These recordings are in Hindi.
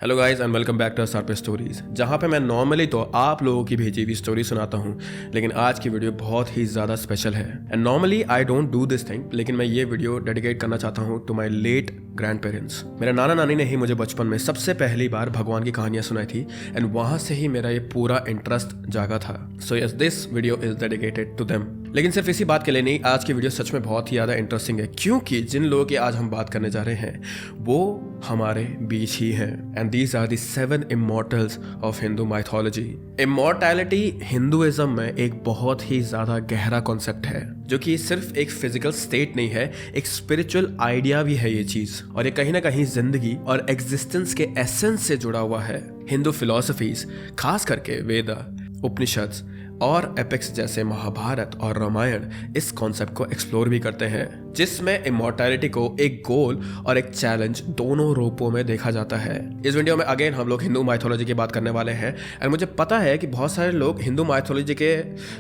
Hello guys and welcome back to सरपे स्टोरीज, जहाँ पे मैं नॉर्मली तो आप लोगों की भेजी हुई स्टोरी सुनाता हूँ, लेकिन आज की वीडियो बहुत ही ज़्यादा स्पेशल है। And normally I don't do this thing, लेकिन मैं ये वीडियो डेडिकेट करना चाहता हूँ to my late grandparents. मेरे नाना नानी ने ही मुझे बचपन में सबसे पहली बार भगवान की कहानियाँ सुनाई थी एंड वहाँ से ही मेरा ये पूरा इंटरेस्ट जागा था। So yes, this video is dedicated to them. लेकिन सिर्फ इसी बात के लिए नहीं, आज की वीडियो सच में बहुत ही ज़्यादा इंटरेस्टिंग है, क्योंकि जिन लोगों की आज हम बात करने जा रहे हैं वो हमारे बीच ही हैं। And these are the 7 immortals of Hindu mythology. Immortality Hinduism में एक बहुत ही ज़्यादा गहरा कॉन्सेप्ट है, जो कि सिर्फ एक फिजिकल स्टेट नहीं है, एक स्पिरिचुअल आइडिया भी है ये चीज़। और ये कहीं ना कहीं जिंदगी और एग्जिस्टेंस के एसेंस से जुड़ा हुआ है। हिंदू फिलॉसफीज, खास करके वेदा, उपनिषद और एपिक्स जैसे महाभारत और रामायण इस कॉन्सेप्ट को एक्सप्लोर भी करते हैं, जिसमें इमॉर्टैलिटी को एक गोल और एक चैलेंज दोनों रूपों में देखा जाता है। इस वीडियो में अगेन हम लोग हिंदू माइथोलॉजी की बात करने वाले हैं। एंड मुझे पता है कि बहुत सारे लोग हिंदू माइथोलॉजी के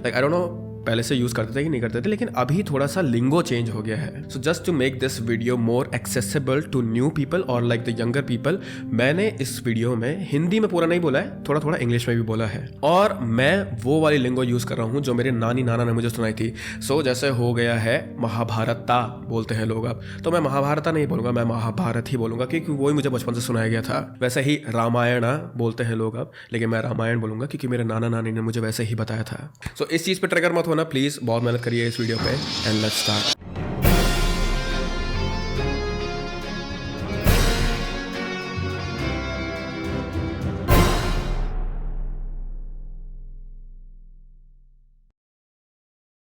आई डोंट नो पहले से यूज करते थे कि नहीं करते थे, लेकिन अभी थोड़ा सा लिंगो चेंज हो गया है। So just to make this video more accessible to new people और लाइक द यंगर पीपल, मैंने इस वीडियो में हिंदी में पूरा नहीं बोला है, थोड़ा थोड़ा इंग्लिश में भी बोला है। और मैं वो वाली लिंगो यूज कर रहा हूँ जो मेरे नानी नाना ने मुझे सुनाई थी। सो जैसे हो गया है महाभारता बोलते हैं लोग अब, तो मैं महाभारता नहीं बोलूंगा, मैं महाभारत ही बोलूंगा, क्योंकि वही मुझे बचपन से सुनाया गया था। वैसे ही रामायण बोलते हैं लोग अब, लेकिन मैं रामायण बोलूंगा क्योंकि मेरे नाना नानी ने मुझे वैसे ही बताया था। सो इस चीज पे ट्रिगर मत होना प्लीज, बहुत मेहनत करिए इस वीडियो पे। And let's start.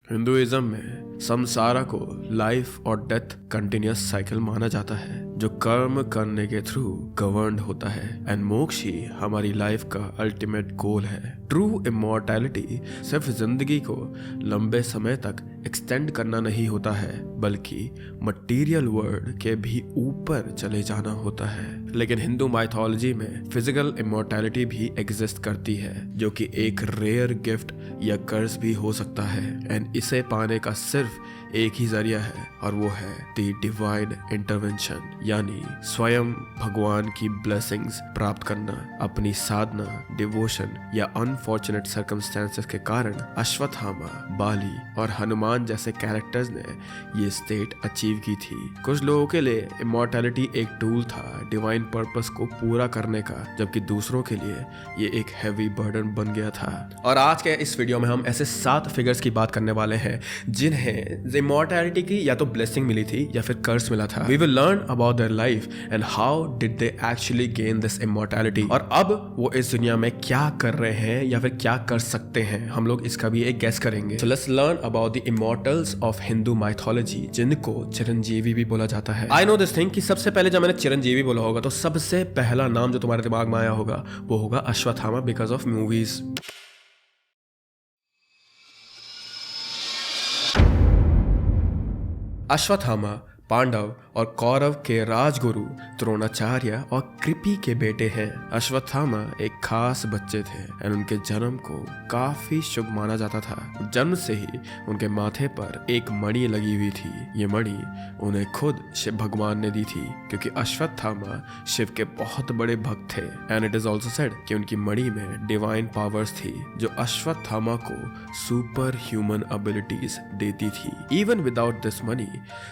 हिंदुइज्म में संसारा को लाइफ और डेथ कंटिन्यूअस साइकिल माना जाता है, जो कर्म करने के थ्रू गवर्न्ड होता है। एंड मोक्ष ही हमारी लाइफ का अल्टीमेट गोल है। ट्रू इमॉर्टैलिटी सिर्फ जिंदगी को लंबे समय तक एक्सटेंड करना नहीं होता है, बल्कि मटेरियल वर्ल्ड के भी ऊपर चले जाना होता है। लेकिन हिंदू माइथोलॉजी में फिजिकल इमॉर्टैलिटी भी एग्जिस्ट करती है, जो कि एक रेयर गिफ्ट या कर्ज भी हो सकता है। एंड इसे पाने का सिर्फ एक ही जरिया है, और वो है द डिवाइन इंटरवेंशन, यानी स्वयं भगवान की ब्लेसिंग्स प्राप्त करना। अपनी साधना, डिवोशन या अनफॉर्चुनेट सर्कमस्टेंसेस के कारण अश्वत्थामा, बाली और हनुमान जैसे कैरेक्टर्स ने ये स्टेट अचीव की थी। कुछ लोगों के लिए इमॉर्टैलिटी एक टूल था डिवाइन पर्पस को पूरा करने का, जबकि दूसरों के लिए ये एक हैवी बर्डन बन गया था। और आज के इस वीडियो में हम ऐसे 7 फिगर्स की बात करने वाले हैं जिन्हें इमॉर्टैलिटी की या तो ब्लेसिंग मिली थी या फिर कर्स मिला था। We will learn about their life and how did they actually gain this immortality, और अब वो इस दुनिया में क्या कर रहे हैं या फिर क्या कर सकते हैं, हम लोग इसका भी एक गेस करेंगे। So let's learn about the immortals of Hindu mythology, जिनको चिरंजीवी भी बोला जाता है। आई नो दिस थिंग कि सबसे पहले जब मैंने चिरंजीवी बोला होगा तो सबसे पहला नाम जो तुम्हारे दिमाग में आया होगा वो होगा Ashwatthama, because of movies. Ashwatthama Pandav और कौरव के राजगुरु द्रोणाचार्य और कृपि के बेटे हैं। अश्वत्थामा एक खास बच्चे थे और उनके जन्म को काफी शुभ माना जाता था। जन्म से ही उनके माथे पर एक मणि लगी हुई थी। ये मणि उन्हें खुद शिव भगवान ने दी थी, क्योंकि अश्वत्थामा शिव के बहुत बड़े भक्त थे। And it is also said कि उनकी मणि में डिवाइन पावर्स थी, जो अश्वत्थामा को सुपर ह्यूमन एबिलिटीज देती थी। Even without this money,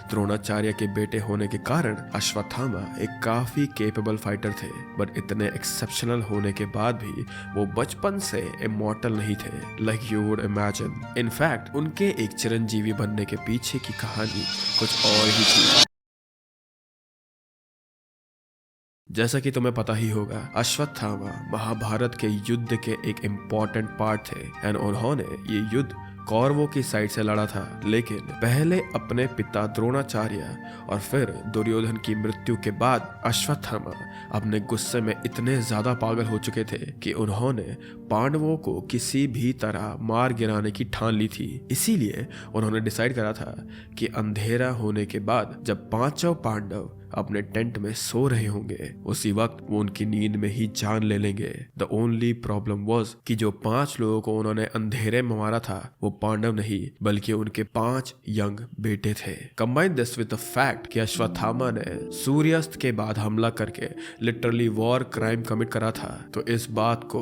Dronacharya के बेटे होने के कारण अश्वत्थामा एक काफी केपेबल फाइटर थे। बट इतने एक्सेप्शनल होने के बाद भी वो बचपन से इमॉर्टल नहीं थे, like you would imagine. In fact उनके एक चिरंजीवी बनने के पीछे की कहानी कुछ और ही थी। जैसा कि तुम्हें पता ही होगा, अश्वत्थामा महाभारत के युद्ध के एक इम्पॉर्टेंट पार्ट थे। एंड उन्होंने ये युद्ध कौरवों की साइड से लड़ा था, लेकिन पहले अपने पिता द्रोणाचार्य और फिर दुर्योधन की मृत्यु के बाद अश्वत्थामा अपने गुस्से में इतने ज्यादा पागल हो चुके थे कि उन्होंने पांडवों को किसी भी तरह मार गिराने की ठान ली थी। इसीलिए उन्होंने डिसाइड करा था कि अंधेरा होने के बाद जब 5 पांडव अपने टेंट में सो रहे होंगे उसी वक्त वो उनकी नींद में ही जान ले लेंगे। द ओनली प्रॉब्लम वाज कि जो 5 लोगों को उन्होंने अंधेरे में मारा था वो पांडव नहीं बल्कि उनके 5 यंग बेटे थे। Combine this with the fact कि अश्वत्थामा ने सूर्यास्त के बाद हमला करके लिटरली वॉर क्राइम कमिट करा था, तो इस बात को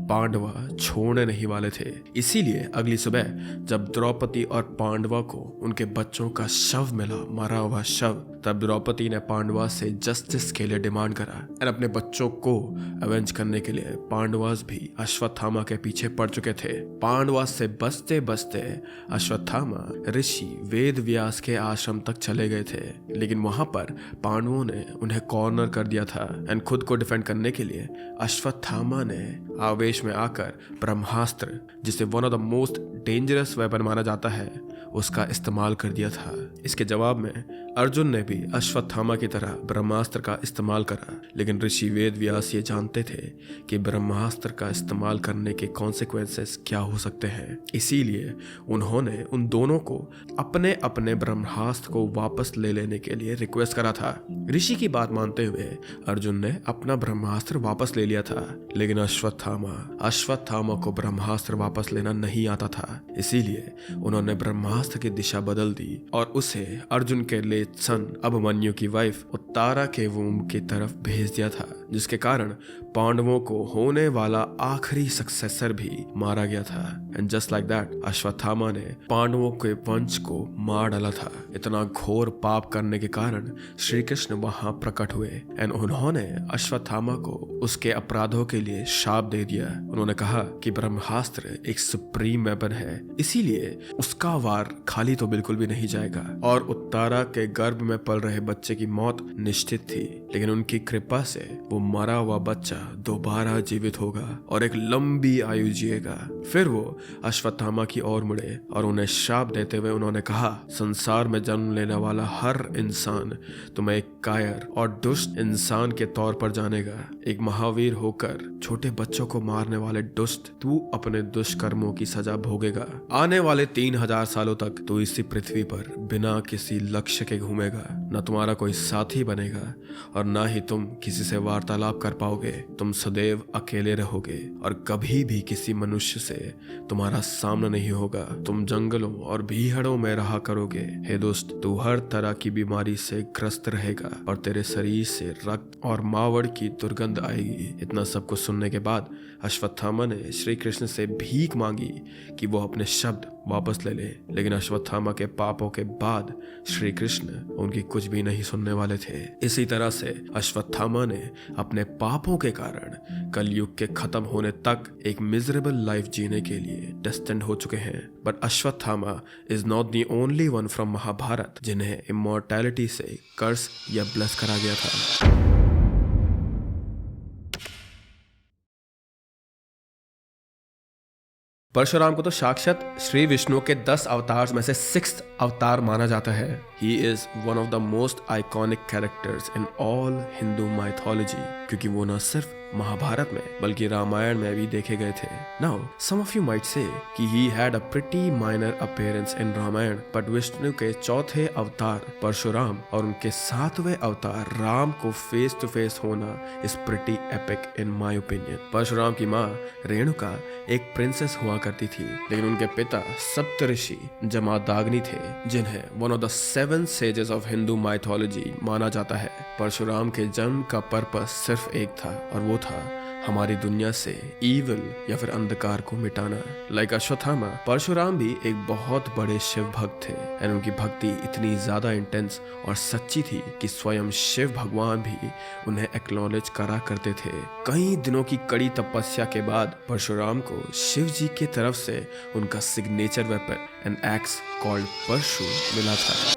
पांडवा छोड़ने नहीं वाले थे। इसीलिए अगली सुबह जब द्रौपदी और पांडवा को उनके बच्चों का शव मिला, मरा हुआ शव, तब द्रौपदी ने पांडवा से जस्टिस के लिए डिमांड करा और अपने बच्चों को अवेंज करने के लिए पांडवास भी अश्वत्थामा के पीछे पड़ चुके थे। पांडवास से बचते बचते अश्वत्थामा ऋषि वेद व्यास के आश्रम तक चले गए थे, लेकिन वहां पर पांडवों ने उन्हें कॉर्नर कर दिया था एंड खुद को डिफेंड करने के लिए अश्वत्थामा ने आवेश में आकर ब्रह्मास्त्र, जिसे one of the most dangerous weapon माना जाता है, उसका इस्तेमाल कर दिया था। इसके जवाब में अर्जुन ने भी अश्वत्थामा की तरह ब्रह्मास्त्र का इस्तेमाल करा, लेकिन ऋषि वेद व्यास ये जानते थे कि ब्रह्मास्त्र का इस्तेमाल करने के कॉन्सिक्वेंसेस क्या हो सकते हैं। इसीलिए उन्होंने उन दोनों को अपने अपने ब्रह्मास्त्र को वापस ले लेने के लिए रिक्वेस्ट करा था। ऋषि की बात मानते हुए अर्जुन ने अपना ब्रह्मास्त्र वापस ले लिया था, लेकिन अश्वत्थामा को ब्रह्मास्त्र वापस लेना नहीं आता था। इसीलिए उन्होंने ब्रह्मास्त्र की दिशा बदल दी और उसे अर्जुन के लेट सन अभिमन्यु की वाइफ उत्तारा के वूम्ब की तरफ भेज दिया था, जिसके कारण पांडवों को होने वाला आखिरी सक्सेसर भी मारा गया था। And just like that Ashwatthama ने पांडवों के वंश को मार डाला था। इतना घोर पाप करने के कारण श्री कृष्ण वहां प्रकट हुए एंड उन्होंने अश्वत्थामा को उसके अपराधों के लिए शाप दे दिया। उन्होंने कहा कि ब्रह्मास्त्र एक सुप्रीम वेपन है, इसीलिए उसका वार खाली तो बिल्कुल भी नहीं जाएगा। और उत्तारा के गर्भ में पल रहे बच्चे की मौत निश्चित थी, लेकिन उनकी कृपा से वो मरा हुआ बच्चा दोबारा जीवित होगा और एक लंबी आयु जिएगा। फिर वो अश्वत्थामा की ओर मुड़े और उन्हें शाप देते हुए उन्होंने कहा, संसार में जन्म लेने वाला हर इंसान तुम्हें एक कायर और दुष्ट इंसान के तौर पर जानेगा। एक महावीर होकर छोटे बच्चों को मारने वाले दुष्ट, तू अपने दुष्कर्मों की सजा भोगेगा। आने वाले 3000 सालों तक तू इसी पृथ्वी पर बिना किसी लक्ष्य के घूमेगा। न तुम्हारा कोई साथी बनेगा और न ही तुम किसी से वार्तालाप कर पाओगे। तुम सदैव अकेले रहोगे और कभी भी किसी मनुष्य से तुम्हारा सामना नहीं होगा। तुम जंगलों और भीड़ों में रहा करोगे। हे दोस्त, तू हर तरह की बीमारी से ग्रस्त रहेगा और तेरे शरीर से रक्त और मावड़ की दुर्गंध आएगी। इतना सब कुछ सुनने के बाद अश्वत्थामा ने श्री कृष्ण से भीख मांगी कि वो अपने शब्द वापस ले ले, लेकिन अश्वत्थामा के पापों के बाद श्री कृष्ण उनकी कुछ भी नहीं सुनने वाले थे। इसी तरह से अश्वत्थामा ने अपने पापों के कारण कलयुग के खत्म होने तक एक मिजरेबल लाइफ जीने के लिए डेस्टिन्ड हो चुके हैं। But Ashwatthama is not the only one from Mahabharat जिन्हें इमॉर्टैलिटी से कर्स या ब्लेस करा गया था। परशुराम को तो साक्षात श्री विष्णु के 10 अवतार में से 6th अवतार माना जाता है। He is one of the most iconic characters in all Hindu mythology, क्योंकि वो न सिर्फ महाभारत में बल्कि रामायण में भी देखे गए थे। Now some of you might say कि he had a pretty minor appearance in Ramayan, but Vishnu के 4थे अवतार परशुराम और उनके 7वें अवतार राम को फेस टू फेस होना is pretty epic in my opinion. Parshuram की माँ रेणुका एक प्रिंसेस हुआ करती थी, लेकिन उनके पिता सप्तऋषि जमदग्नि थे, जिन्हें one of the 7 sages of Hindu mythology माना जाता है। परशुराम के जन्म का पर्पस सिर्फ एक था और वो था हमारी दुनिया से ईविल या फिर अंधकार को मिटाना। लाइक अश्वत्थामा, परशुराम भी एक बहुत बड़े शिव भक्त थे एंड उनकी भक्ति इतनी ज्यादा इंटेंस और सच्ची थी कि स्वयं शिव भगवान भी उन्हें एक्नॉलेज करा करते थे। कई दिनों की कड़ी तपस्या के बाद परशुराम को शिव जी की तरफ से उनका signature weapon an axe called Parashu मिला था।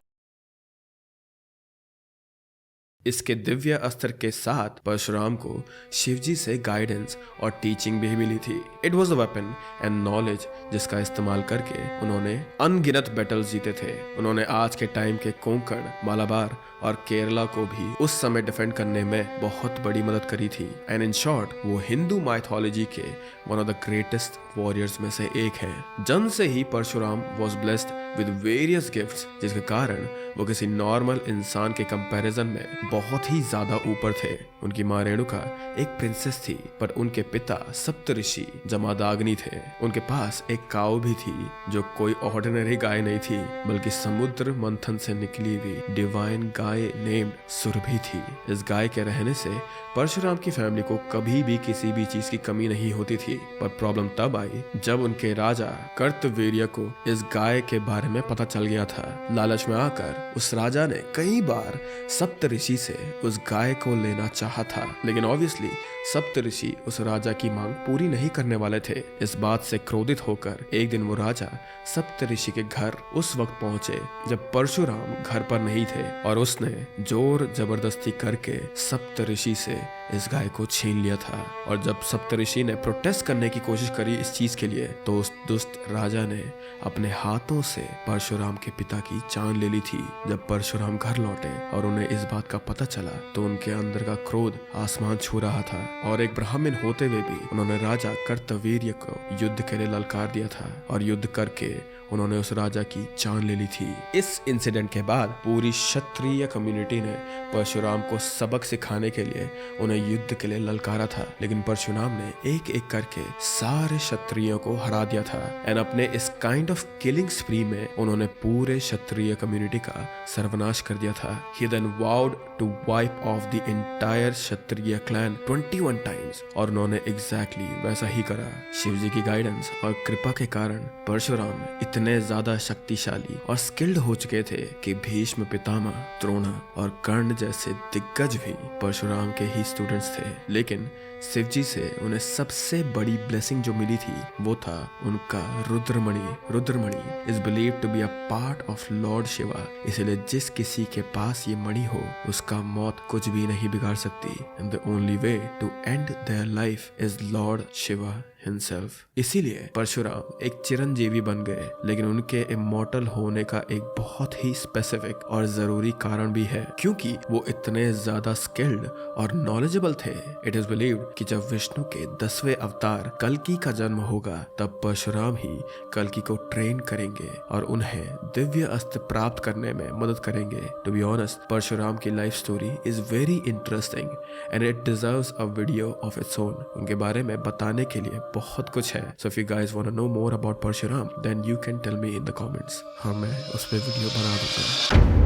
इसके दिव्य अस्त्र के साथ परशुराम को शिवजी से गाइडेंस और टीचिंग भी मिली थी। It was a weapon and knowledge जिसका इस्तेमाल करके उन्होंने अनगिनत बैटल्स जीते थे। उन्होंने आज के टाइम के कोंकण, मालाबार और केरला को भी उस समय डिफेंड करने में बहुत बड़ी मदद करी थी। एंड इन शॉर्ट वो हिंदू माइथोलॉजी के one of the greatest warriors में से एक हैं। जन्म से ही Parshuram was blessed with various gifts, जिसके कारण वो किसी नॉर्मल इंसान के कंपैरिजन में बहुत ही ज्यादा ऊपर थे। उनकी माँ रेणुका एक प्रिंसेस थी, पर उनके पिता सप्तऋषि जमदग्नि थे। उनके पास एक काऊ भी थी जो कोई ऑर्डिनरी गाय नहीं थी, बल्कि समुद्र मंथन से निकली हुई डिवाइन गाय नेम्ड सुरभि थी। इस गाय के रहने से परशुराम की फैमिली को कभी भी किसी भी चीज की कमी नहीं होती थी। पर प्रॉब्लम तब आई जब उनके राजा कार्तवीर्य को इस गाय के बारे में पता चल गया था। लालच में आकर उस राजा ने कई बार सप्तऋषि से उस गाय को लेना चाहा था, लेकिन ऑब्वियसली सप्तऋषि उस राजा की मांग पूरी नहीं करने वाले थे। इस बात से क्रोधित होकर एक दिन वो राजा सप्तऋषि के घर उस वक्त पहुंचे जब परशुराम घर पर नहीं थे, और उसने जोर जबरदस्ती करके सप्तऋषि से इस गाय को छीन लिया था। और जब सप्तऋषि ने प्रोटेस्ट करने की कोशिश करी इस चीज के लिए, तो उस दुष्ट राजा ने अपने हाथों से परशुराम के पिता की जान ले ली थी। जब परशुराम घर लौटे और उन्हें इस बात का पता चला, तो उनके अंदर का क्रोध आसमान छू रहा था, और एक ब्राह्मण होते हुए भी उन्होंने राजा कार्तवीर्य को युद्ध के लिए ललकार दिया था, और युद्ध करके उन्होंने उस राजा की जान ले ली थी। इस इंसिडेंट के बाद पूरी क्षत्रिय कम्युनिटी ने परशुराम को सबक सिखाने के लिए उन्हें युद्ध के लिए ललकारा था, लेकिन परशुराम ने एक एक करके सारे क्षत्रियों को हरा दिया था। एंड अपने इस काइंड ऑफ किलिंग स्प्री में उन्होंने पूरे क्षत्रिय कम्युनिटी का सर्वनाश कर दिया था। He then vowed to wipe off the entire Kshatriya clan 21 times, और उन्होंने एग्जैक्टली वैसा ही करा। शिव जी की गाइडेंस और कृपा के कारण परशुराम इतने ज्यादा शक्तिशाली और स्किल्ड हो चुके थे कि भीष्म पितामह, द्रोण और कर्ण जैसे दिग्गज भी परशुराम के ही स्टूडेंट्स थे। लेकिन शिव जी से उन्हें सबसे बड़ी ब्लेसिंग जो मिली थी वो था उनका Rudramani. Rudramani is believed to be a part of lord Shiva, इसलिए जिस किसी के पास ये मणि हो उसका मौत कुछ भी नहीं बिगाड़ सकती। And the only way to end their life is lord Shiva himself. इसीलिए परशुराम एक चिरंजीवी बन गए, लेकिन उनके इमॉर्टल होने का एक बहुत ही स्पेसिफिक और जरूरी कारण भी है, क्योंकि वो इतने ज्यादा स्किल्ड और नॉलेजेबल थे। इट इज बिलीव्ड कि जब विष्णु के 10वें अवतार कल्कि का जन्म होगा, तब परशुराम ही कल्कि को ट्रेन करेंगे और उन्हें दिव्य अस्त्र प्राप्त करने में मदद करेंगे। टू बी ऑनेस्ट, परशुराम की life story is very interesting and it deserves a video of its own. उनके बारे में बताने के लिए बहुत कुछ है। So if you guys want to know more about Parshuram, then you can tell me in the comments। हाँ, मैं उस पर वीडियो बना दूंगा।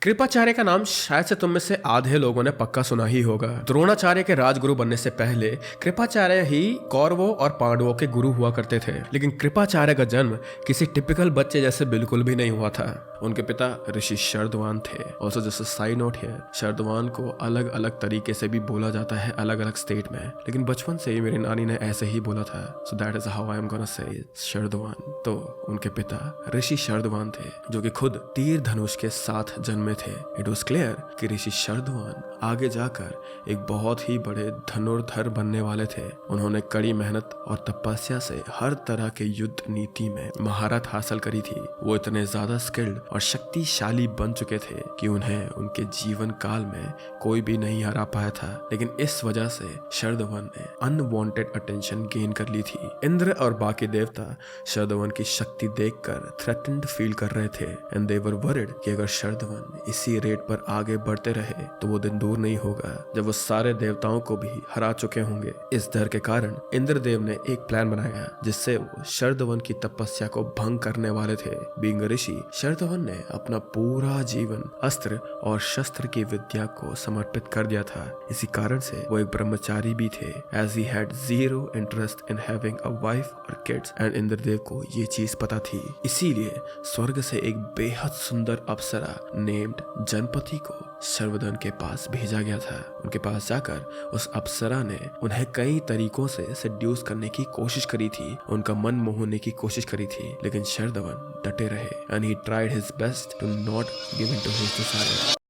कृपाचार्य का नाम शायद से तुम में से आधे लोगों ने पक्का सुना ही होगा। द्रोणाचार्य के राजगुरु बनने से पहले कृपाचार्य ही कौरवों और पांडवों के गुरु हुआ करते थे, लेकिन कृपाचार्य का जन्म किसी टिपिकल बच्चे जैसे बिल्कुल भी नहीं हुआ था। उनके पिता ऋषि शरद्वान थे। Also just a side note here, Sharadvan को अलग अलग तरीके से भी बोला जाता है अलग अलग स्टेट में, लेकिन बचपन से ही मेरी नानी ने ऐसे ही बोला था, so that is how I am gonna say Sharadvan. तो उनके पिता ऋषि शरद्वान थे, जो कि खुद तीर धनुष के साथ जन्मे थे। इट वॉज क्लियर कि ऋषि शरद्वान आगे जाकर एक बहुत ही बड़े धनुर्धर बनने वाले थे। उन्होंने कड़ी मेहनत और तपस्या से हर तरह के युद्ध नीति में महारत हासिल करी थी। वो इतने ज्यादा स्किल्ड और शक्तिशाली बन चुके थे कि उन्हें उनके जीवन काल में कोई भी नहीं हरा पाया था, लेकिन इस वजह से शरद्वान ने अनवांटेड अटेंशन गेन कर ली थी। इंद्र और बाकी देवता शरद्वान की शक्ति देखकर थ्रेटन्ड फील कर रहे थे एंड दे वर वरिड कि अगर शरद्वान इसी रेट पर आगे बढ़ते रहे तो वो दिन दूर नहीं होगा जब वो सारे देवताओं को भी हरा चुके होंगे। इस डर के कारण इंद्रदेव ने एक प्लान बनाया जिससे वो शरद्वान की तपस्या को भंग करने वाले थे। बीइंग अ ऋषि, शरद्वान ने अपना पूरा जीवन अस्त्र और शस्त्र की विद्या को समर्पित कर दिया था। इसी कारण से वो एक ब्रह्मचारी भी थे, as he had zero interest in having a wife और किड्स, एंड इंद्रदेव को ये चीज पता थी। इसीलिए स्वर्ग से एक बेहद सुंदर अप्सरा नेम्ड जनपति को शरद्वान के पास भेजा गया था। उनके पास जाकर उस अप्सरा ने उन्हें कई तरीकों से सेड्यूस करने की कोशिश करी थी, उनका मन मोहने की कोशिश करी थी, लेकिन शरद्वान डटे रहे and he tried his best to not give in to his desire.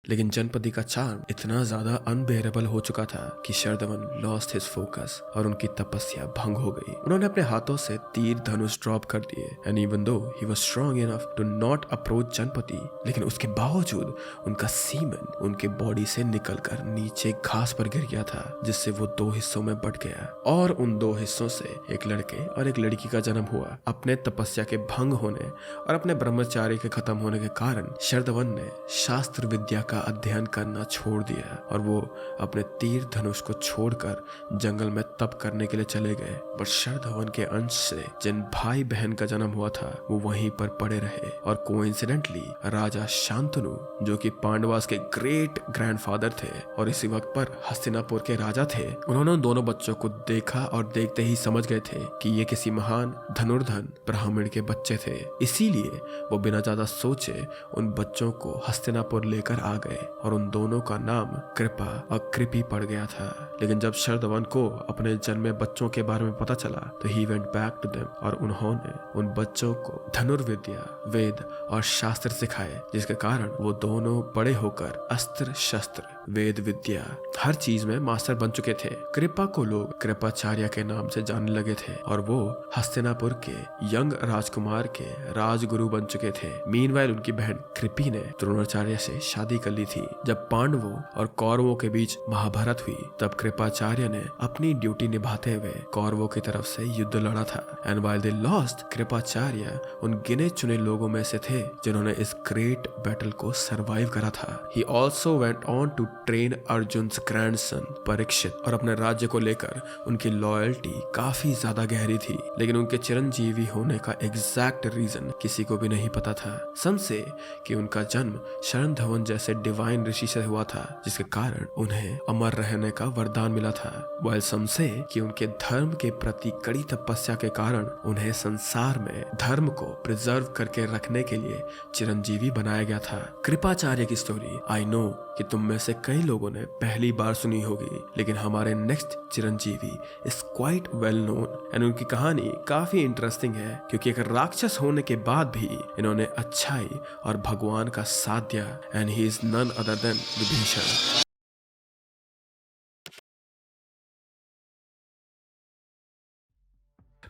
लेकिन जनपदी का चार्म इतना ज्यादा अनबेरेबल हो चुका था कि शरदवन लॉस्ट हिज फोकस और उनकी तपस्या भंग हो गई। उन्होंने अपने हाथों से तीर धनुष ड्रॉप कर दिए and even though he was strong enough to not approach जनपदी, लेकिन उसके बावजूद उनका सीमन उनके बॉडी से निकलकर नीचे घास पर गिर गया था, जिससे वो दो हिस्सों में बट गया और उन दो हिस्सों से एक लड़के और एक लड़की का जन्म हुआ। अपने तपस्या के भंग होने और अपने ब्रह्मचार्य के खत्म होने के कारण शरदवन ने शास्त्र विद्या का अध्ययन करना छोड़ दिया और वो अपने तीर धनुष को छोड़कर जंगल में तप करने के लिए चले गए। पर शरदवन के अंश से जिन भाई बहन का जन्म हुआ था वो वहीं पर पड़े रहे और कोइंसिडेंटली राजा शांतनु, जो कि पांडवास के ग्रेट ग्रैंडफादर थे और इसी वक्त पर हस्तिनापुर के राजा थे, उन्होंने उन दोनों बच्चों को देखा और देखते ही समझ गए थे कि ये किसी महान धनुर्धन ब्राह्मण के बच्चे थे। इसीलिए वो बिना ज्यादा सोचे उन बच्चों को हस्तिनापुर लेकर आ गए और उन दोनों का नाम कृपा और कृपी पड़ गया था। लेकिन जब शरदवन को अपने जन्मे बच्चों के बारे में पता चला तो he went back to them और उन्होंने उन बच्चों को धनुर्विद्या, वेद और शास्त्र सिखाए, जिसके कारण वो दोनों बड़े होकर अस्त्र शस्त्र, वेद विद्या, हर चीज में मास्टर बन चुके थे। कृपा को लोग कृपाचार्य के नाम से जानने लगे थे और वो हस्तिनापुर के यंग राजकुमार के राजगुरु बन चुके थे। मीनवाइल उनकी बहन कृपी ने द्रोणाचार्य से शादी कर ली थी। जब पांडवों और कौरवों के बीच महाभारत हुई तब कृपाचार्य ने अपनी ड्यूटी निभाते हुए कौरवों की तरफ से युद्ध लड़ा था and while they lost, Kripacharya उन गिने चुने लोगों में से थे जिन्होंने इस ग्रेट बैटल को सरवाइव करा था। He also went on to train Arjun grandson Parikshit और अपने राज्य को लेकर उनकी लॉयल्टी काफी ज्यादा गहरी थी, लेकिन उनके चिरंजीवी होने का एग्जैक्ट रीजन किसी को भी नहीं पता था। सम से कि उनका जन्म शरण धवन जैसे डिवाइन ऋषि से हुआ था, जिसके कारण उन्हें अमर रहने का वरदान मिला था, वाइल सम से कि उनके धर्म के प्रति कड़ी तपस्या के कारण उन्हें संसार में धर्म को प्रिजर्व करके रखने के लिए चिरंजीवी बनाया गया था। कृपाचार्य की स्टोरी आई नो कि तुम में से कई लोगों ने पहली बार सुनी होगी, लेकिन हमारे next Chiranjeevi is quite well known and उनकी कहानी काफी इंटरेस्टिंग है क्योंकि एक राक्षस होने के बाद भी इन्होंने अच्छाई और भगवान का साथ दिया and he is none other than Vibhishan.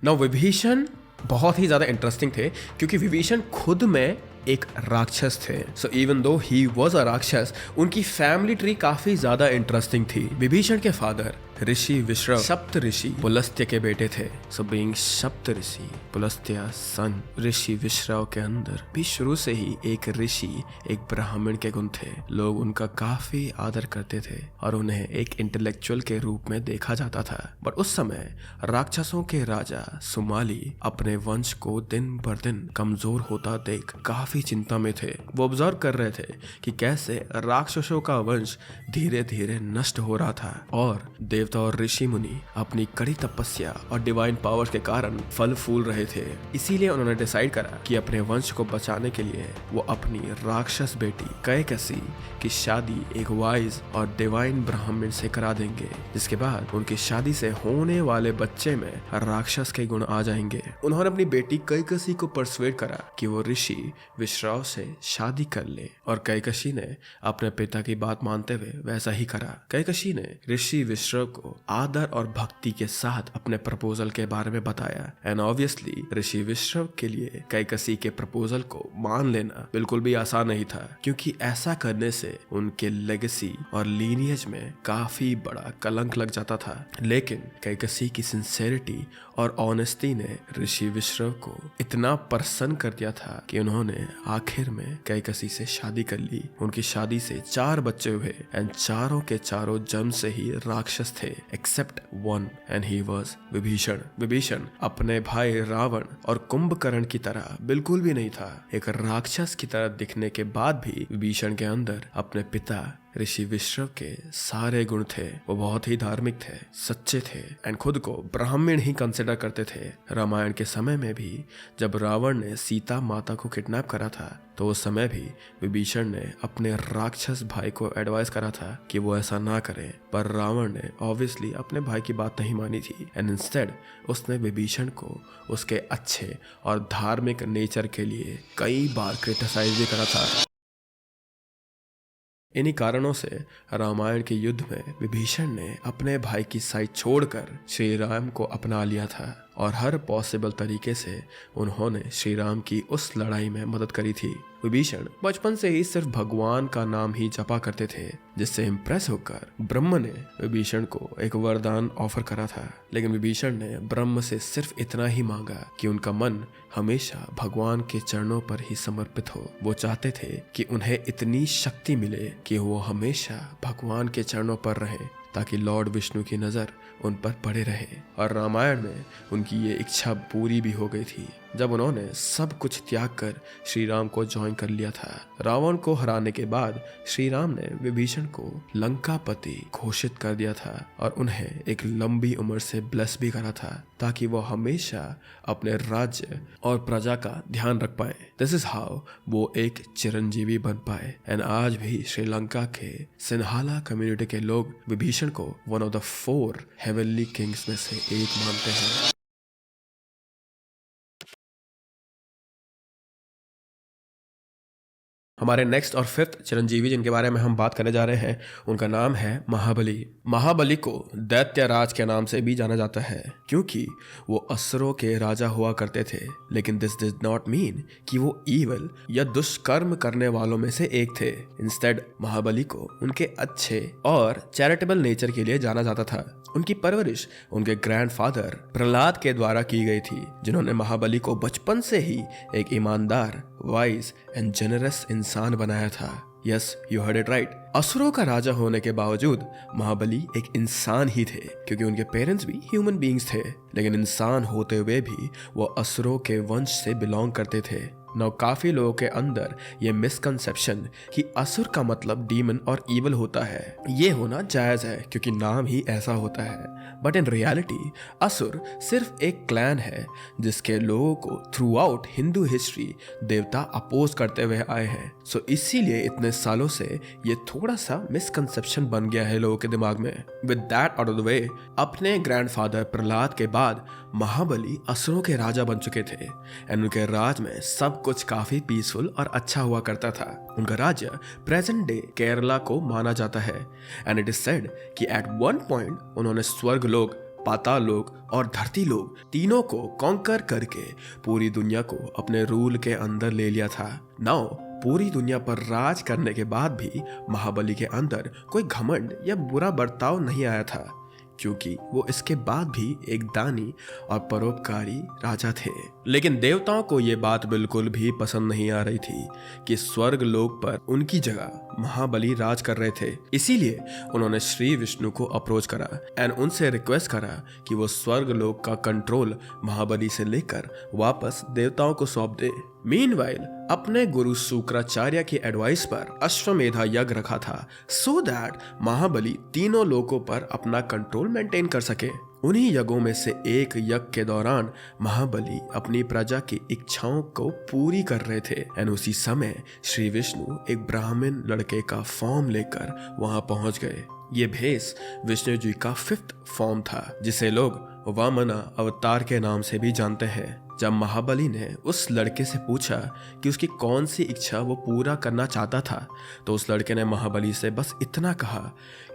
Now Vibhishan बहुत ही ज़्यादा इंटरेस्टिंग थे क्योंकि विभीषण खुद में एक राक्षस थे। So even though he was a राक्षस, उनकी फैमिली ट्री काफी ज्यादा इंटरेस्टिंग थी। विभीषण के फादर ऋषि विश्रव सप्त ऋषि पुलस्त्य के बेटे थे। सो बीइंग सप्त ऋषि पुलस्त्य सन ऋषि विश्रव के अंदर भी शुरू से ही एक ऋषि, एक ब्राह्मण के गुण थे। लोग उनका काफी आदर करते थे और उन्हें एक इंटेलेक्चुअल के रूप में देखा जाता था। पर उस समय राक्षसों के राजा सुमाली अपने वंश को दिन बर दिन कमजोर होता देख काफी चिंता में थे। वो ऑब्जर्व कर रहे थे कि कैसे राक्षसों का वंश धीरे धीरे नष्ट हो रहा था और देवता और ऋषि मुनि अपनी कड़ी तपस्या और डिवाइन पावर्स के कारण फल फूल रहे थे। इसीलिए उन्होंने डिसाइड करा कि अपने वंश को बचाने के लिए वो अपनी राक्षस बेटी कैकसी की शादी एक वाइज और डिवाइन ब्राह्मण से करा देंगे, जिसके बाद उनकी शादी से होने वाले बच्चे में राक्षस के गुण आ जाएंगे। उन्होंने अपनी बेटी कैकसी को परसुएड करा कि वो ऋषि विश्राव से शादी कर ले और कैकसी ने अपने पिता की बात मानते हुए वैसा ही करा। कैकसी ने ऋषि विश्राव को आदर और भक्ति के साथ अपने प्रपोजल के बारे में बताया एंड ऑब्वियसली ऋषि विश्राव के लिए कैकसी के प्रपोजल को मान लेना बिल्कुल भी आसान नहीं था, क्योंकि ऐसा करने से उनके लेगेसी और लीनियज में काफी बड़ा कलंक लग जाता था। लेकिन कैकसी की सिंसेरिटी और ऑनेस्टी ने ऋषि विश्राव को इतना प्रसन्न कर दिया था कि उन्होंने आखिर में कैकसी से शादी कर ली। उनकी शादी से 4 बच्चे हुए एंड चारों के चारों जन्म से ही राक्षस थे except one and he was Vibhishan. Vibhishan अपने भाई रावण और कुंभकर्ण की तरह बिल्कुल भी नहीं था। एक राक्षस की तरह दिखने के बाद भी विभीषण के अंदर अपने पिता ऋषि विश्रव के सारे गुण थे। वो बहुत ही धार्मिक थे, सच्चे थे एंड खुद को ब्राह्मण ही कंसिडर करते थे। रामायण के समय में भी जब रावण ने सीता माता को किडनैप करा था तो उस समय भी विभीषण ने अपने राक्षस भाई को एडवाइस करा था कि वो ऐसा ना करे, पर रावण ने ऑब्वियसली अपने भाई की बात नहीं मानी थी एंड इंस्टेड उसने विभीषण को उसके अच्छे और धार्मिक नेचर के लिए कई बार क्रिटिसाइज भी करा था। इन्हीं कारणों से रामायण के युद्ध में विभीषण ने अपने भाई की साइड छोड़कर श्री राम को अपना लिया था और हर पॉसिबल तरीके से उन्होंने श्री राम की उस लड़ाई में मदद करी थी। विभीषण बचपन से ही सिर्फ भगवान का नाम ही जपा करते थे, जिससे इम्प्रेस होकर ब्रह्म ने विभीषण को एक वरदान ऑफर करा था। लेकिन विभीषण ने ब्रह्म से सिर्फ इतना ही मांगा कि उनका मन हमेशा भगवान के चरणों पर ही समर्पित हो। वो चाहते थे कि उन्हें इतनी शक्ति मिले कि वो हमेशा भगवान के चरणों पर रहें, ताकि लॉर्ड विष्णु की नज़र उन पर पड़े रहे। और रामायण में उनकी ये इच्छा पूरी भी हो गई थी जब उन्होंने सब कुछ त्याग कर श्री राम को ज्वाइन कर लिया था। रावण को हराने के बाद श्री राम ने विभीषण को लंकापति घोषित कर दिया था और उन्हें एक लंबी उम्र से ब्लेस भी करा था, ताकि वो हमेशा अपने राज्य और प्रजा का ध्यान रख पाए। दिस इज हाउ वो एक चिरंजीवी बन पाए। एंड आज भी श्रीलंका के सिन्हाला कम्युनिटी के लोग विभीषण को one of the 4 heavenly Kings में से एक मानते हैं। हमारे नेक्स्ट और 5th चिरंजीवी जिनके बारे में हम बात करने जा रहे हैं, उनका नाम है महाबली। महाबली को दैत्यराज के नाम से भी जाना जाता है, क्योंकि वो असुरों के राजा हुआ करते थे। लेकिन दिस डज नॉट मीन कि वो ईवल या दुष्कर्म करने वालों में से एक थे। इंस्टेड महाबली को उनके अच्छे और चैरिटेबल नेचर के लिए जाना जाता था। उनकी परवरिश उनके ग्रैंडफादर प्रहलाद के द्वारा की गई थी, जिन्होंने महाबली को बचपन से ही एक ईमानदार, वाइज एंड जेनरस इंसान बनाया था। Yes, you heard it right. असुरों का राजा होने के बावजूद महाबली एक इंसान ही थे, क्योंकि उनके पेरेंट्स भी ह्यूमन बीइंग्स थे। लेकिन इंसान होते हुए भी वो असुरों के वंश से बिलोंग करते थे। नौ काफी लोगों के अंदर ये मिसकंसेप्शन कि असुर का मतलब डीमन और ईवल होता है, ये होना जायज है क्योंकि नाम ही ऐसा होता है। बट इन रियलिटी असुर सिर्फ एक क्लैन है जिसके लोगों को थ्रू आउट हिंदू हिस्ट्री देवता अपोज करते हुए आए हैं। सो इसीलिए इतने सालों से ये थोड़ा सा मिसकंसेप्शन बन गया है लोगों के दिमाग में। With that out of the way, अपने ग्रैंडफादर प्रहलाद के बाद महाबली असुरों के राजा बन चुके थे एंड उनके राज में सब कुछ काफी पीसफुल और अच्छा हुआ करता था। उनका राज्य प्रेजेंट डे केरला को माना जाता है एंड इट इज सेड कि एट वन पॉइंट उन्होंने स्वर्ग लोक, पाताल लोक और धरती लोक तीनों को कॉन्कर करके पूरी दुनिया को अपने रूल के अंदर ले लिया था। नाउ पूरी दुनिया पर राज करने के बाद भी महाबली के अंदर कोई घमंड या बुरा बर्ताव नहीं आया था, क्योंकि वो इसके बाद भी एक दानी और परोपकारी राजा थे। लेकिन देवताओं को ये बात बिल्कुल भी पसंद नहीं आ रही थी कि स्वर्ग लोक पर उनकी जगह महाबली राज कर रहे थे। इसीलिए उन्होंने श्री विष्णु को अप्रोच करा एंड उनसे रिक्वेस्ट करा कि वो स्वर्ग लोक का कंट्रोल महाबली से लेकर वापस देवताओं को सौंप दे। मीनवाइल अपने गुरु शुक्राचार्य की एडवाइस पर अश्वमेधा यज्ञ रखा था सो दैट महाबली तीनों लोकों पर अपना कंट्रोल मेंटेन कर सके। उन्हीं यज्ञों में से एक यज्ञ के दौरान महाबली अपनी प्रजा की इच्छाओं को पूरी कर रहे थे एंड उसी समय श्री विष्णु एक ब्राह्मण लड़के का फॉर्म लेकर वहां पहुंच गए। ये भेष विष्णु जी का 5th फॉर्म था, जिसे लोग वामना अवतार के नाम से भी जानते हैं। जब महाबली ने उस लड़के से पूछा कि उसकी कौन सी इच्छा वो पूरा करना चाहता था, तो उस लड़के ने महाबली से बस इतना कहा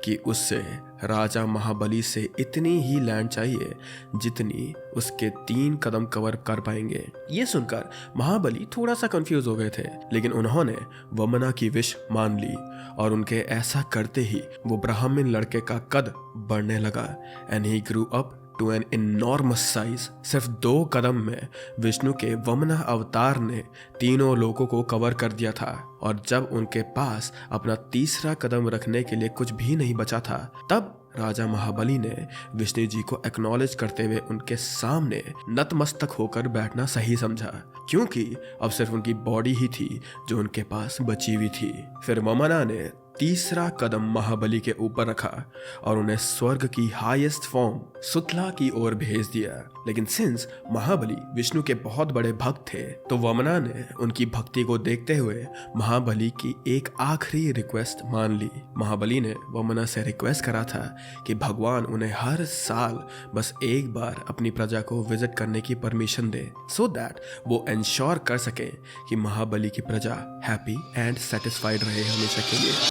कि उससे राजा महाबली से इतनी ही लैंड चाहिए जितनी उसके 3 कदम कवर कर पाएंगे। ये सुनकर महाबली थोड़ा सा कंफ्यूज हो गए थे, लेकिन उन्होंने वमना की विश मान ली और उनके ऐसा करते ही वो ब्राह्मण लड़के का कद बढ़ने लगा and he grew up to an enormous size. सिर्फ 2 कदम में विष्णु के वमना अवतार ने तीनों लोगों को कवर कर दिया था और जब उनके पास अपना तीसरा कदम रखने के लिए कुछ भी नहीं बचा था, तब राजा महाबली ने विष्णु जी को एक्नॉलेज करते हुए उनके सामने नतमस्तक होकर बैठना सही समझा, क्योंकि अब सिर्फ उनकी बॉडी ही थी जो उनके पास बची हुई थी। फिर वमना ने तीसरा कदम महाबली के ऊपर रखा और उन्हें स्वर्ग की हाईएस्ट फॉर्म सुतला की ओर भेज दिया। लेकिन सिंस महाबली विष्णु के बहुत बड़े भक्त थे, तो वमना ने उनकी भक्ति को देखते हुए महाबली की एक आखिरी रिक्वेस्ट मान ली। महाबली ने वमना से रिक्वेस्ट करा था कि भगवान उन्हें हर साल बस एक बार अपनी प्रजा को विजिट करने की परमिशन दे, सो दैट वो इंश्योर कर सके कि महाबली की प्रजा हैप्पी एंड सेटिस्फाइड रहे हमेशा के लिए।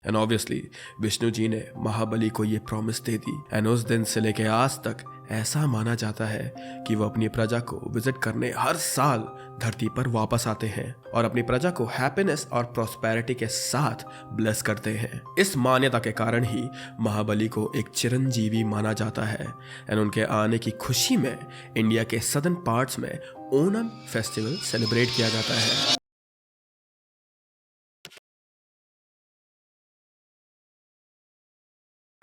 एंड ऑब्वियसली विष्णु जी ने महाबली को ये प्रॉमिस दे दी एंड उस दिन से लेके आज तक ऐसा माना जाता है कि वो अपनी प्रजा को विजिट करने हर साल धरती पर वापस आते हैं और अपनी प्रजा को हैप्पीनेस और प्रॉस्पेरिटी के साथ ब्लेस करते हैं। इस मान्यता के कारण ही महाबली को एक चिरंजीवी माना जाता है एंड उनके आने की खुशी में इंडिया के सदर्न पार्ट्स में ओणम फेस्टिवल सेलिब्रेट किया जाता है।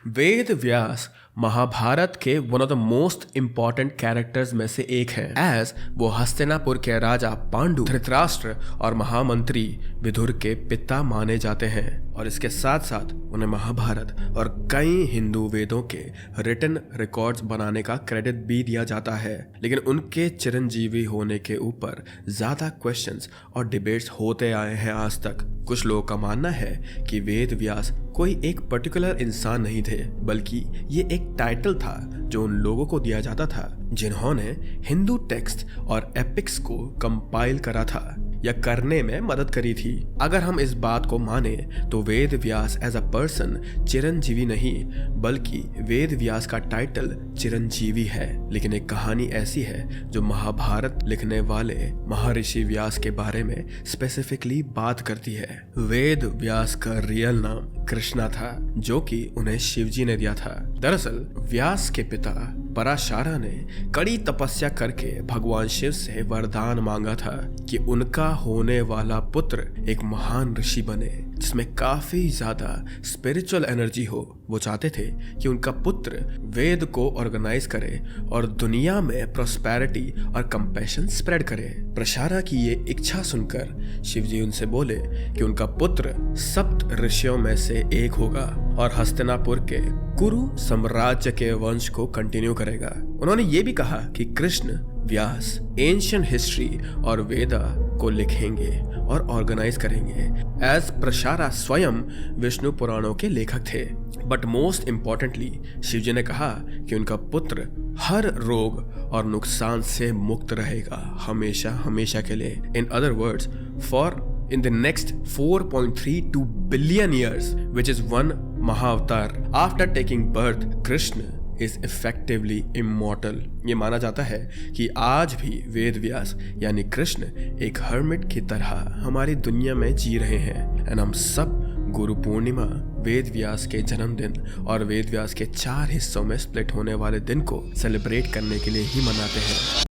वेद व्यास महाभारत के one of the most important characters में से एक है, एज वो हस्तिनापुर के राजा पांडु, धृतराष्ट्र और महामंत्री विदुर के पिता माने जाते हैं और इसके साथ साथ उन्हें महाभारत और कई हिंदू वेदों के रिटन रिकॉर्ड्स बनाने का क्रेडिट भी दिया जाता है। लेकिन उनके चिरंजीवी होने के ऊपर ज्यादा क्वेश्चंस और डिबेट्स होते आए हैं आज तक। कुछ लोगों का मानना है कि वेद व्यास कोई एक पर्टिकुलर इंसान नहीं थे, बल्कि ये एक टाइटल था जो उन लोगों को दिया जाता था जिन्होंने हिंदू टेक्स्ट और एपिक्स को कंपाइल करा था या करने में मदद करी थी। अगर हम इस बात को माने तो Ved Vyas as a person Chiranjeevi नहीं, बल्कि वेद व्यास का टाइटल चिरंजीवी है। लेकिन एक कहानी ऐसी है जो महाभारत लिखने वाले महर्षि व्यास के बारे में स्पेसिफिकली बात करती है। वेद व्यास का रियल नाम कृष्णा था, जो कि उन्हें शिवजी ने दिया था। दरअसल व्यास के पिता पराशरा ने कड़ी तपस्या करके भगवान शिव से वरदान मांगा था कि उनका होने वाला पुत्र एक महान ऋषि बने जिसमें काफी ज्यादा स्पिरिचुअल एनर्जी हो। वो चाहते थे कि उनका पुत्र वेद को ऑर्गेनाइज करे और दुनिया में प्रॉस्पेरिटी और कंपैशन स्प्रेड करे। प्रशारा की ये इच्छा सुनकर शिवजी उनसे बोले कि उनका पुत्र सप्त ऋषियों में से एक होगा और हस्तिनापुर के कुरु साम्राज्य के वंश को कंटिन्यू करेगा। उन्होंने ये भी कहा कि कृष्ण व्यास एंशिएंट हिस्ट्री और वेदा को लिखेंगे और ऑर्गेनाइज करेंगे, एज प्रशारा स्वयं विष्णु पुराणों के लेखक थे। बट मोस्ट इम्पॉर्टेंटली शिवजी ने कहा कि उनका पुत्र हर रोग और नुकसान से मुक्त रहेगा हमेशा हमेशा के लिए। In other words, for in the next 4.32 billion years, which is one Mahavtar, after taking birth, Krishna is effectively immortal. ये माना जाता है कि आज भी वेद व्यास यानी कृष्ण एक हर्मिट की तरह हमारी दुनिया में जी रहे हैं एंड हम सब गुरु पूर्णिमा, वेद व्यास के जन्मदिन और वेद व्यास के 4 हिस्सों में स्प्लिट होने वाले दिन को सेलिब्रेट करने के लिए ही मनाते हैं।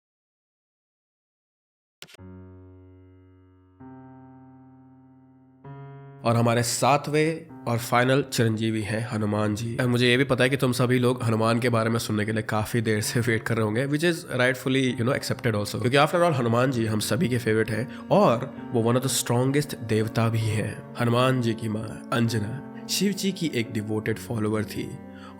और हमारे 7वें और फाइनल चिरंजीवी हैं हनुमान जी। और मुझे ये भी पता है कि तुम सभी लोग हनुमान के बारे में सुनने के लिए काफ़ी देर से वेट कर रहे होंगे, which is rightfully accepted also, क्योंकि आफ्टर ऑल हनुमान जी हम सभी के फेवरेट हैं और वो वन ऑफ द स्ट्रॉन्गेस्ट देवता भी हैं। हनुमान जी की माँ अंजना शिव जी की एक डिवोटेड फॉलोअर थी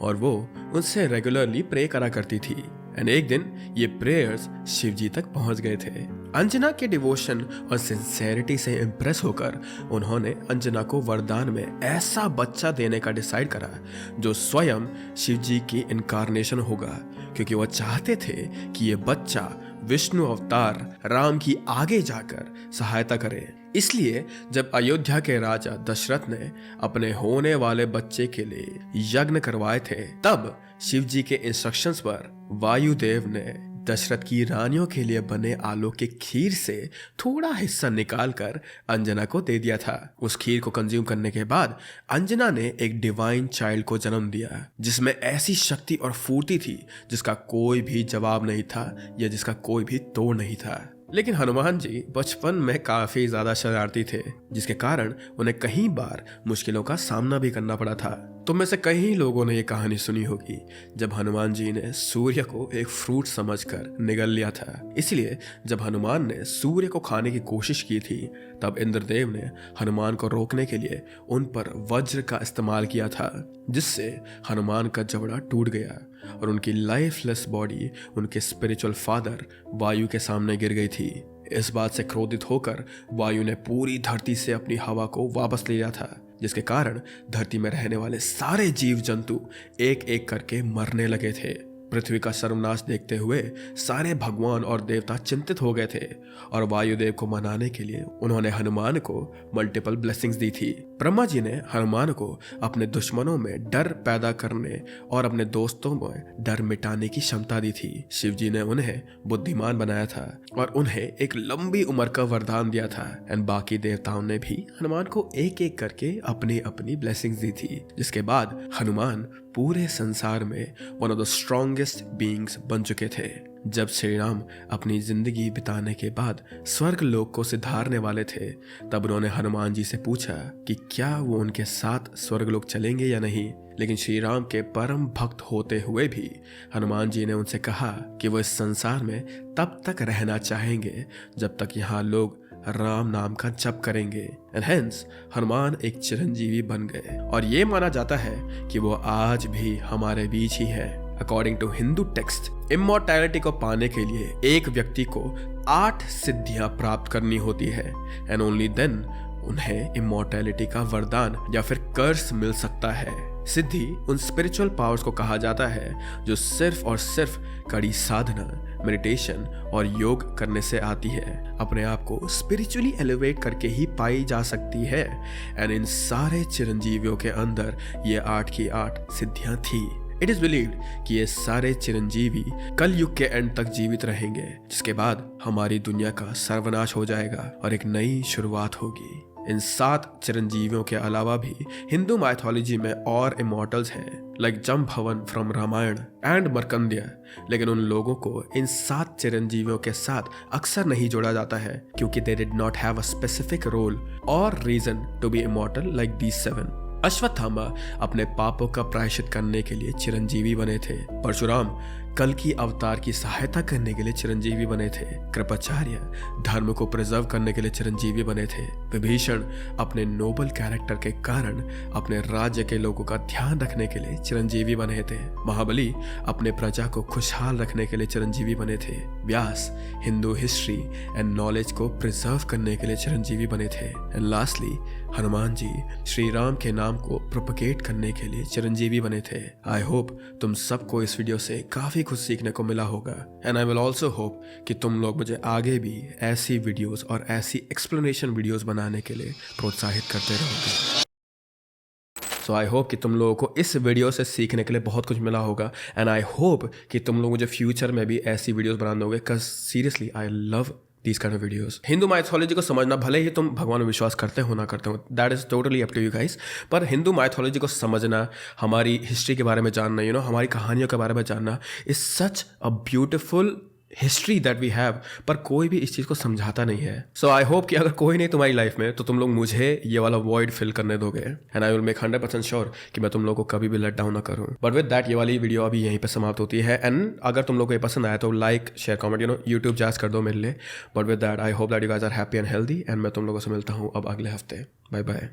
और वो उनसे रेगुलरली प्रे करा करती थी एंड एक दिन ये प्रेयर्स शिव जी तक पहुंच गए थे। अंजना के डिवोशन और सिंसेरिटी से इम्प्रेस होकर उन्होंने अंजना को वरदान में ऐसा बच्चा देने का डिसाइड करा जो स्वयं शिव जी की इनकारनेशन होगा, क्योंकि वो चाहते थे कि ये बच्चा विष्णु अवतार राम की आगे जाकर सहायता करे। इसलिए जब अयोध्या के राजा दशरथ ने अपने होने वाले बच्चे के लिए यज्ञ करवाए थे, तब शिव जी के इंस्ट्रक्शंस पर वायुदेव ने दशरथ की रानियों के लिए बने अलौकिक खीर से थोड़ा हिस्सा निकालकर अंजना को दे दिया था। उस खीर को कंज्यूम करने के बाद अंजना ने एक डिवाइन चाइल्ड को जन्म दिया जिसमें ऐसी शक्ति और फूर्ति थी जिसका कोई भी जवाब नहीं था या जिसका कोई भी तोड़ नहीं था। लेकिन हनुमान जी बचपन में काफी ज्यादा शरारती थे, जिसके कारण उन्हें कई बार मुश्किलों का सामना भी करना पड़ा था। तुम में से कई लोगों ने ये कहानी सुनी होगी जब हनुमान जी ने सूर्य को एक फ्रूट समझकर निगल लिया था। इसलिए जब हनुमान ने सूर्य को खाने की कोशिश की थी, तब इंद्रदेव ने हनुमान को रोकने के लिए उन पर वज्र का इस्तेमाल किया था, जिससे हनुमान का जबड़ा टूट गया और उनकी लाइफलेस बॉडी उनके स्पिरिचुअल फादर वायु के सामने गिर गई थी। इस बात से क्रोधित होकर वायु ने पूरी धरती से अपनी हवा को वापस ले लिया था, जिसके कारण धरती में रहने वाले सारे जीव जंतु एक एक करके मरने लगे थे। पृथ्वी का सर्वनाश देखते हुए सारे भगवान और देवता चिंतित हो गए थे और वायुदेव को मनाने के लिए उन्होंने हनुमान को मल्टीपल ब्लेसिंग्स दी थी। ब्रह्मा जी ने हनुमान को अपने दुश्मनों में डर पैदा करने और अपने दोस्तों में डर मिटाने की क्षमता दी थी। शिव जी ने उन्हें बुद्धिमान बनाया था और उन्हें एक लंबी उम्र का वरदान दिया था। एंड बाकी देवताओं ने भी हनुमान को एक एक करके अपनी अपनी ब्लेसिंग्स दी थी, जिसके बाद हनुमान पूरे संसार में one of the strongest beings बन चुके थे। जब श्री राम अपनी जिंदगी बिताने के बाद स्वर्ग लोक को सिधारने वाले थे, तब उन्होंने हनुमान जी से पूछा कि क्या वो उनके साथ स्वर्ग लोक चलेंगे या नहीं। लेकिन श्री राम के परम भक्त होते हुए भी हनुमान जी ने उनसे कहा कि वो इस संसार में तब तक रहना चाहेंगे जब तक यहाँ लोग राम नाम का जप करेंगे। एंड हेंस हनुमान एक चिरंजीवी बन गए और ये माना जाता है कि वो आज भी हमारे बीच ही है। According to Hindu text, immortality को पाने के लिए एक व्यक्ति को 8 सिद्धियां प्राप्त करनी होती है एंड ओनली देन उन्हें इमॉर्टैलिटी का वरदान या फिर कर्स मिल सकता है। सिद्धि उन स्पिरिचुअल पावर्स को कहा जाता है जो सिर्फ और सिर्फ कड़ी साधना, मेडिटेशन और योग करने से आती है, अपने आप को स्पिरिचुअली एलिवेट करके ही पाई जा सकती है। एंड इन सारे चिरंजीवियों के अंदर ये 8 की 8 सिद्धियां थी। इट इज बिलीव्ड कि ये सारे चिरंजीवी कल युग के एंड तक जीवित रहेंगे, जिसके बाद हमारी दुनिया का सर्वनाश हो जाएगा और एक नई शुरुआत होगी। इन 7 चिरंजीवियों के अलावा भी हिंदू माइथोलॉजी में और इमॉर्टल्स हैं, लाइक जम्भवन फ्रॉम रामायण एंड मरकंड्य। लेकिन उन लोगों को इन 7 चिरंजीवियों के साथ अक्सर नहीं जोड़ा जाता है क्योंकि they did not have a specific role और reason to be immortal like these 7। Ashwatthama अपने पापों का प्रायश्चित करने के लिए चिरंजीवी बने थे। परशुराम कल की अवतार की सहायता करने के लिए चिरंजीवी बने थे। कृपाचार्य धर्म को प्रिजर्व करने के लिए चिरंजीवी बने थे। विभीषण अपने नोबल कैरेक्टर के कारण अपने राज्य के लोगों का ध्यान रखने के लिए चिरंजीवी बने थे। महाबली अपने प्रजा को खुशहाल रखने के लिए चिरंजीवी बने थे। व्यास हिंदू हिस्ट्री एंड नॉलेज को प्रिजर्व करने के लिए चिरंजीवी बने थे। एंड लास्टली हनुमान जी श्री राम के नाम को प्रोपगेट करने के लिए चिरंजीवी बने थे। आई होप तुम सबको इस वीडियो से काफी कुछ सीखने को मिला होगा and I will also hope कि तुम लोग मुझे आगे भी ऐसी वीडियोस और ऐसी एक्सप्लेनेशन वीडियोस बनाने के लिए प्रोत्साहित करते रहोगे। सो आई होप कि तुम लोगों को इस वीडियो से सीखने के लिए बहुत कुछ मिला होगा एंड आई होप कि तुम लोग मुझे फ्यूचर में भी ऐसी वीडियोस बना दोगे, because seriously I love these kind of videos। Hindu mythology को समझना, भले ही तुम भगवान में विश्वास करते हो ना करते हो, that is totally up to you guys, पर हिंदू माइथोलॉजी को समझना, हमारी हिस्ट्री के बारे में जानना, हमारी कहानियों के बारे में जानना is such a beautiful history that we have, पर कोई भी इस चीज़ को समझाता नहीं है। सो आई होप कि अगर कोई नहीं तुम्हारी लाइफ में, तो तुम लोग मुझे ये वाला वॉइड फिल करने दोगे and I will make 100% sure कि मैं तुम लोग को कभी भी लेट डाउन ना करूँ। बट विद दैट ये वाली वीडियो अभी यहीं पे समाप्त होती है एंड अगर तुम लोग को ये पसंद आया तो लाइक शेयर कमेंट यूट्यूब जैस कर दो मेरे लिए। But with that I hope that you guys are happy and healthy एंड मैं तुम लोगों से मिलता हूँ अब अगले हफ्ते। Bye bye.